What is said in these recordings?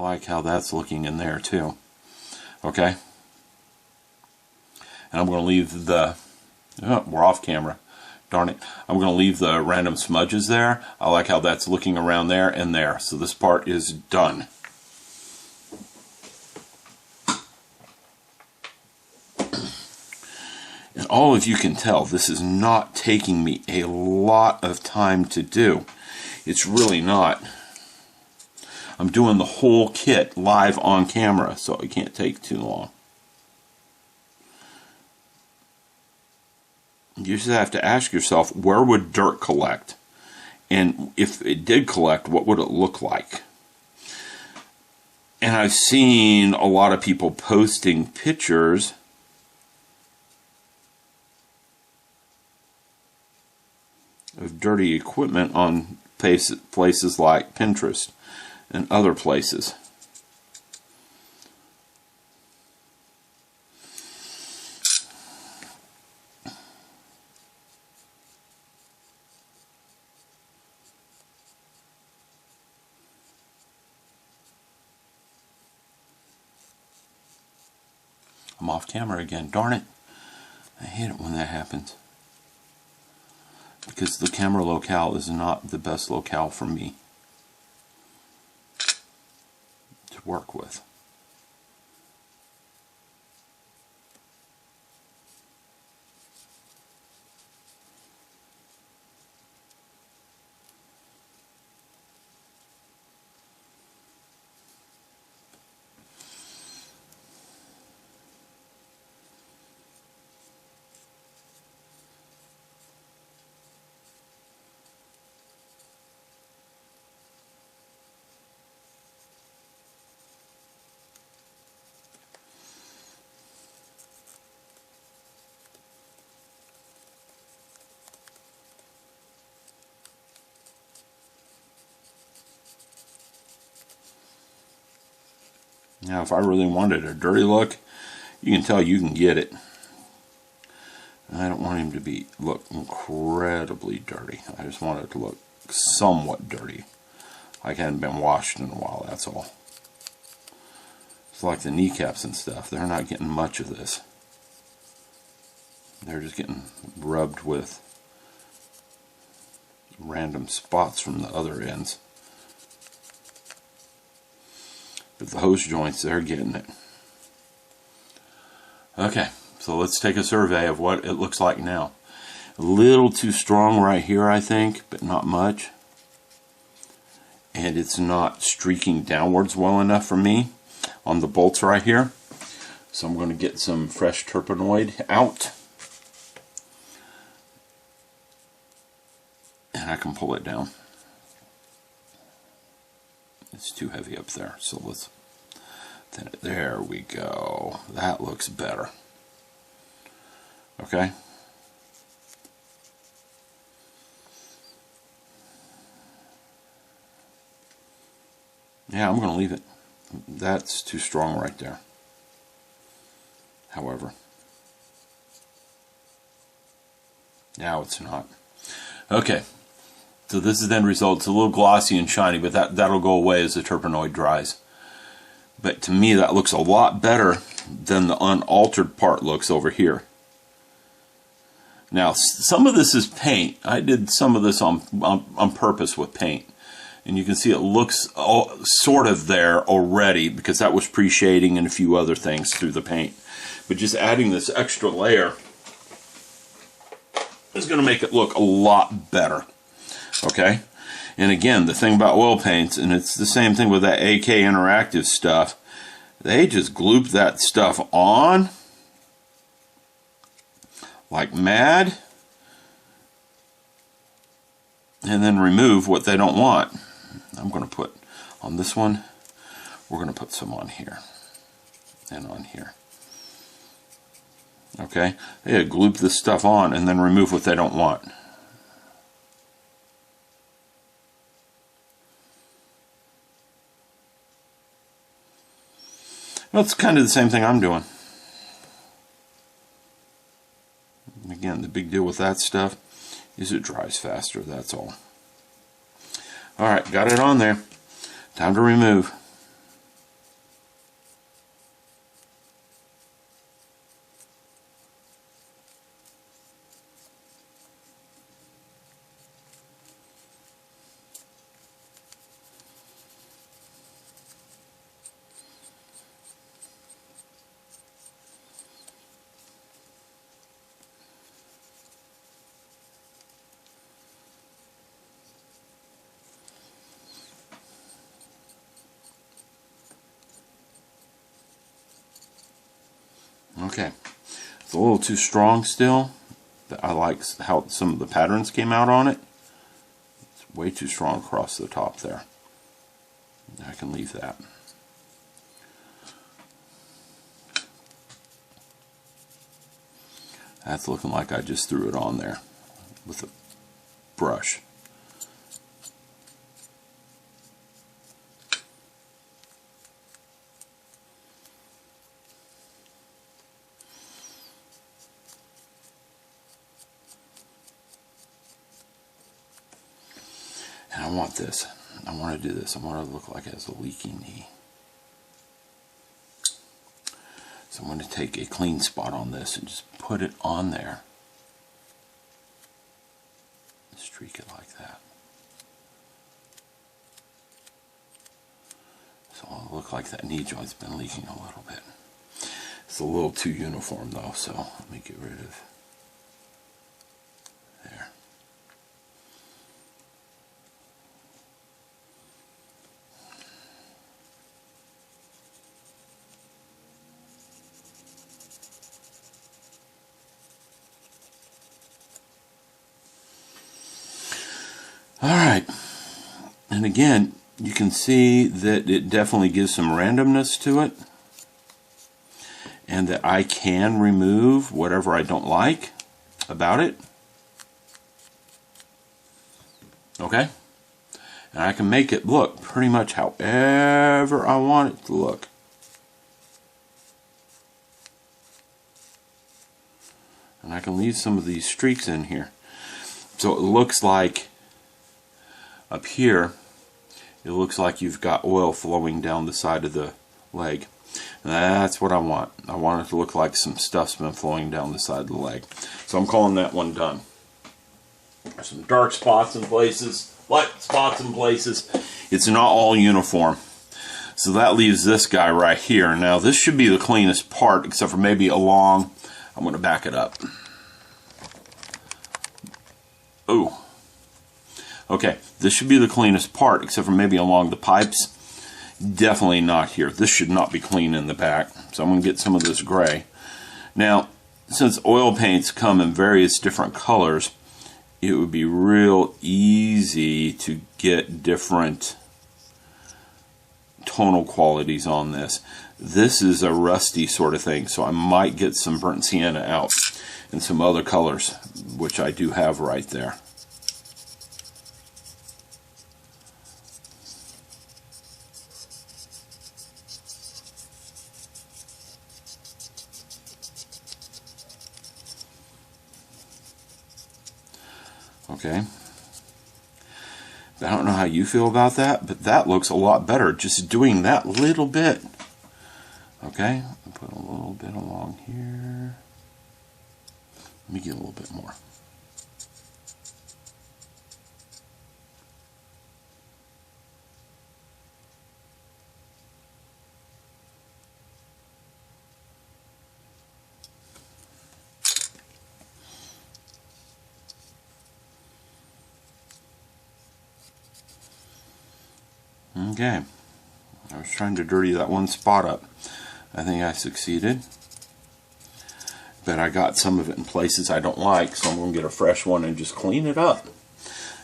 like how that's looking in there too. Okay? And I'm going to leave the... Oh, we're off camera. Darn it. I'm going to leave the random smudges there. I like how that's looking around there and there. So this part is done. And all of you can tell, this is not taking me a lot of time to do. It's really not. I'm doing the whole kit live on camera, so it can't take too long. You just have to ask yourself, where would dirt collect? And if it did collect, what would it look like? And I've seen a lot of people posting pictures of dirty equipment on places like Pinterest and other places. I'm off camera again. Darn it. I hate it when that happens. Because the camera locale is not the best locale for me to work with. Now, if I really wanted a dirty look, you can tell you can get it. I don't want him to look incredibly dirty. I just want it to look somewhat dirty. Like it hadn't been washed in a while, that's all. It's like the kneecaps and stuff. They're not getting much of this. They're just getting rubbed with random spots from the other ends. But the hose joints, they're getting it. Okay, so let's take a survey of what it looks like now. A little too strong right here, I think, but not much. And it's not streaking downwards well enough for me on the bolts right here. So I'm going to get some fresh turpenoid out. And I can pull it down. It's too heavy up there, so let's thin it. There we go. That looks better. Okay. Yeah, I'm going to leave it. That's too strong right there. However, now it's not. Okay. So this is the end result. It's a little glossy and shiny, but that'll go away as the turpenoid dries. But to me, that looks a lot better than the unaltered part looks over here. Now, some of this is paint. I did some of this on purpose with paint. And you can see it looks sort of there already because that was pre-shading and a few other things through the paint. But just adding this extra layer is going to make it look a lot better. Okay, and again, the thing about oil paints, and it's the same thing with that AK Interactive stuff, they just gloop that stuff on like mad and then remove what they don't want. I'm going to put on this one, we're going to put some on here and on here. Okay, they gloop this stuff on and then remove what they don't want. Well, it's kind of the same thing I'm doing. Again, the big deal with that stuff is it dries faster, that's all. Alright, got it on there. Time to remove. Okay, it's a little too strong still. But I like how some of the patterns came out on it. It's way too strong across the top there. I can leave that. That's looking like I just threw it on there with a brush. And I want this. I want to do this. I want it to look like it has a leaky knee. So I'm going to take a clean spot on this and just put it on there. Streak it like that. So it'll look like that knee joint's been leaking a little bit. It's a little too uniform though, so let me get rid of there. Alright, and again, you can see that it definitely gives some randomness to it, and that I can remove whatever I don't like about it. Okay? And I can make it look pretty much however I want it to look. And I can leave some of these streaks in here. So it looks like up here, it looks like you've got oil flowing down the side of the leg. And that's what I want. I want it to look like some stuff's been flowing down the side of the leg. So I'm calling that one done. There's some dark spots in places, light spots in places. It's not all uniform. So that leaves this guy right here. Now this should be the cleanest part, except for maybe along. I'm going to back it up. Oh. Okay, this should be the cleanest part, except for maybe along the pipes. Definitely not here. This should not be clean in the back. So I'm going to get some of this gray. Now, since oil paints come in various different colors, it would be real easy to get different tonal qualities on this. This is a rusty sort of thing, so I might get some burnt sienna out and some other colors, which I do have right there. Okay, I don't know how you feel about that, but that looks a lot better just doing that little bit. Okay, I'll put a little bit along here. Let me get a little bit more. Okay, I was trying to dirty that one spot up. I think I succeeded, but I got some of it in places I don't like, so I'm going to get a fresh one and just clean it up.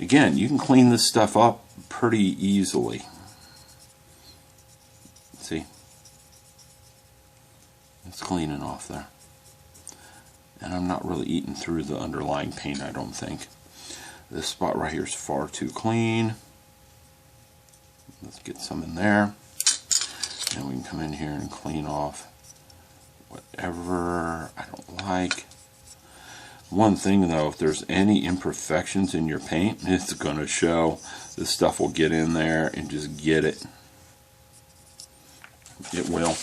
Again, you can clean this stuff up pretty easily. See? It's cleaning off there. And I'm not really eating through the underlying paint, I don't think. This spot right here is far too clean. Let's get some in there, and we can come in here and clean off whatever I don't like. One thing though, if there's any imperfections in your paint, it's going to show. This stuff will get in there and just get it. It will.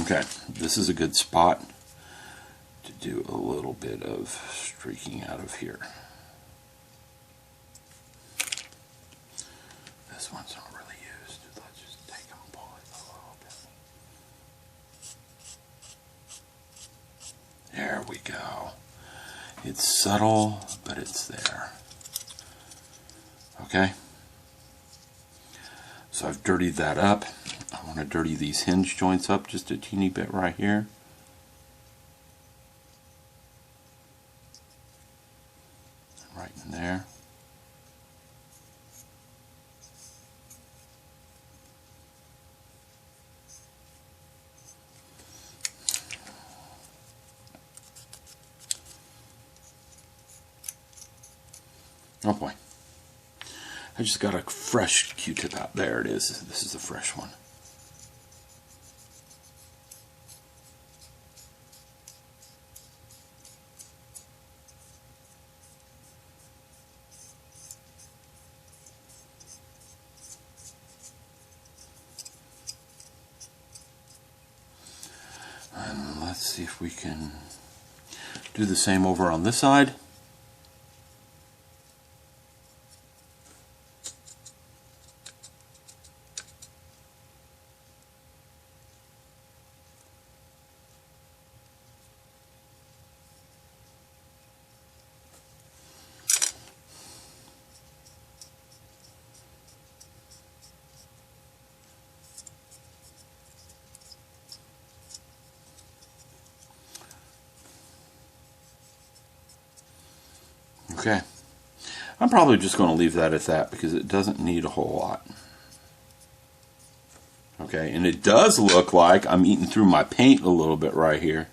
Okay, this is a good spot to do a little bit of streaking out of here. This one's not really used. Let's just take and pull it a little bit. There we go. It's subtle, but it's there. Okay? So I've dirtied that up. I want to dirty these hinge joints up just a teeny bit right here. Right in there. Oh boy. I just got a fresh Q-tip out. There it is. This is the fresh one. And let's see if we can do the same over on this side. Okay, I'm probably just going to leave that at that because it doesn't need a whole lot. Okay, and it does look like I'm eating through my paint a little bit right here.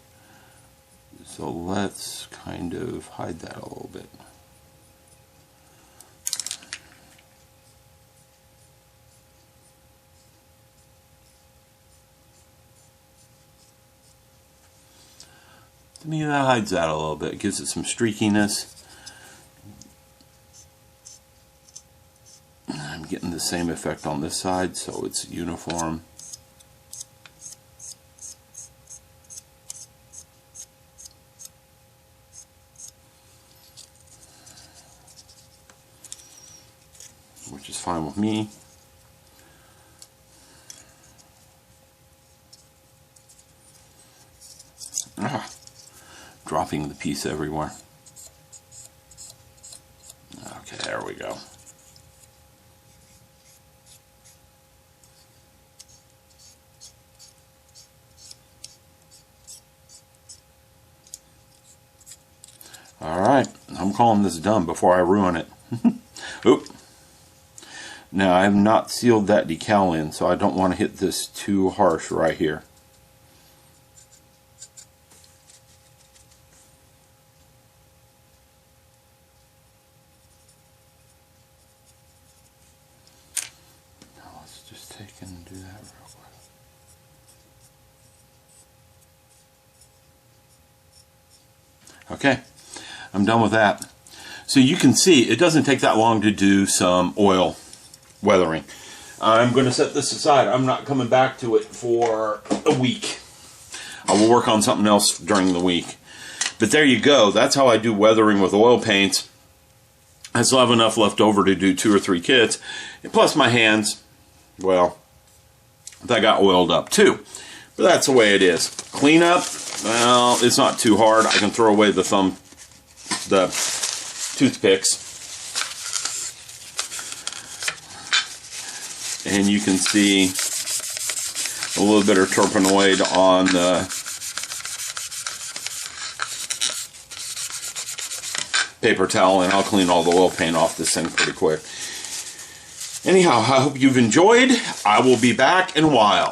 So let's kind of hide that a little bit. To me, that hides that a little bit. It gives it some streakiness. I'm getting the same effect on this side, so it's uniform. Which is fine with me. Dropping the piece everywhere. Okay, there we go. Alright, I'm calling this done before I ruin it. Oop. Now I have not sealed that decal in, so I don't want to hit this too harsh right here. Now let's just take and do that real quick. Okay, I'm done with that. So you can see it doesn't take that long to do some oil weathering. I'm going to set this aside. I'm not coming back to it for a week. I will work on something else during the week. But there you go. That's how I do weathering with oil paints. I still have enough left over to do 2 or 3 kits. And plus my hands, well, that got oiled up too. But that's the way it is. Clean up, well, it's not too hard. I can throw away the toothpicks. And you can see a little bit of turpenoid on the paper towel, and I'll clean all the oil paint off this thing pretty quick. Anyhow, I hope you've enjoyed. I will be back in a while.